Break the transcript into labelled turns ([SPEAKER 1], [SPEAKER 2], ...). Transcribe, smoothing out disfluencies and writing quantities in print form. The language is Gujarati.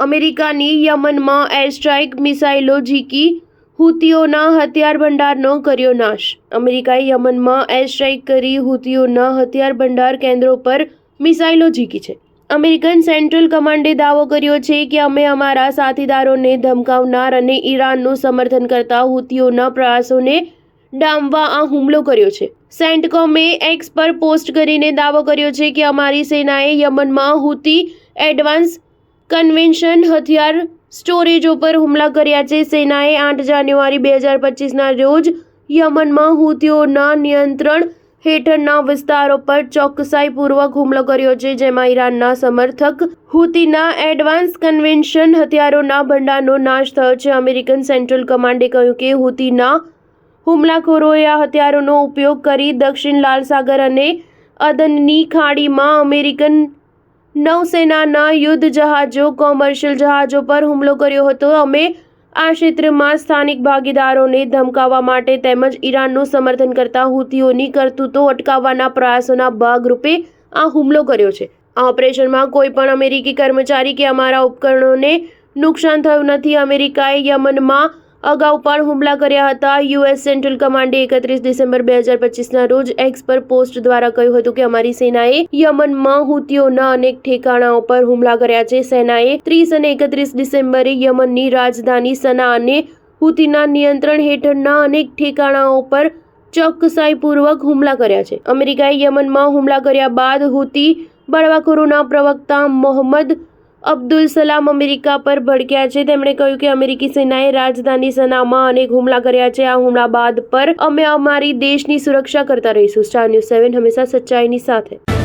[SPEAKER 1] અમેરિકાની યમનમાં એર સ્ટ્રાઇક, મિસાઇલો ઝીકી, હુતીઓના હથિયાર ભંડારનો કર્યો નાશ. અમેરિકાએ યમનમાં એર સ્ટ્રાઇક કરી હુતીઓના હથિયાર ભંડાર કેન્દ્રો પર મિસાઇલો ઝીકી છે. અમેરિકન સેન્ટ્રલ કમાન્ડે દાવો કર્યો છે કે અમે અમારા સાથીદારોને ધમકાવનાર અને ઈરાનનું સમર્થન કરતા હુતીઓના પ્રયાસોને ડામવા આ હુમલો કર્યો છે. સેન્ટકોમે એક્સ પર પોસ્ટ કરીને દાવો કર્યો છે કે અમારી સેનાએ યમનમાં હુતી એડવાન્સ કન્વેન્શન હથિયાર સ્ટોરેજો પર હુમલા કર્યા છે. સેનાએ 8 જાન્યુઆરી 2025ના રોજ યમનમાં હુતીઓના નિયંત્રણ હેઠળના વિસ્તારો પર ચોકસાઈપૂર્વક હુમલો કર્યો છે, જેમાં ઈરાનના સમર્થક હુતીના એડવાન્સ કન્વેન્શન હથિયારોના ભંડારનો નાશ થયો છે. અમેરિકન સેન્ટ્રલ કમાન્ડે કહ્યું કે હુતીના હુમલાખોરોએ આ હથિયારોનો ઉપયોગ કરી દક્ષિણ લાલ સાગર અને અદનની ખાડીમાં અમેરિકન નૌસેનાના યુદ્ધ જહાજો, કોમર્શિયલ જહાજો પર હુમલો કર્યો હતો. અમે આ ક્ષેત્રમાં સ્થાનિક ભાગીદારોને ધમકાવવા માટે તેમજ ઈરાનનું સમર્થન કરતા હુતીઓની કરતૂતો અટકાવવાના પ્રયાસોના ભાગરૂપે આ હુમલો કર્યો છે. આ ઓપરેશનમાં કોઈ પણ અમેરિકી કર્મચારી કે અમારા ઉપકરણોને નુકસાન થયું નથી. અમેરિકાએ યમનમાં અગાઉ પણ હુમલા કર્યા હતા. યુએસ સેન્ટ્રલ કમાન્ડે 31 ડિસેમ્બર 2025ના રોજ એક્સ પર પોસ્ટ દ્વારા કહ્યું હતું કે અમારી સેનાએ યમનમાં હુતીઓના અનેક ઠેકાણાઓ પર હુમલા કર્યા છે. સેનાએ 30 અને 31 ડિસેમ્બરે યમનની રાજધાની સના અને હુતીના નિયંત્રણ હેઠળના અનેક ઠેકાણાઓ પર ચોકસાઈપૂર્વક હુમલા કર્યા છે. અમેરિકાએ યમનમાં હુમલા કર્યા બાદ હુતી બળવાખોરોના પ્રવક્તા મોહમ્મદ અબ્દુલ સલામ અમેરિકા પર ભડક્યા છે. તેમણે કહ્યું કે અમેરિકી સેનાએ રાજધાની સનામાં અનેક હુમલા કર્યા છે. આ હુમલા બાદ પર અમે અમારી દેશની સુરક્ષા કરતા રહીશું. સ્ટાર ન્યૂઝ 7 હંમેશા સચ્ચાઈની સાથે.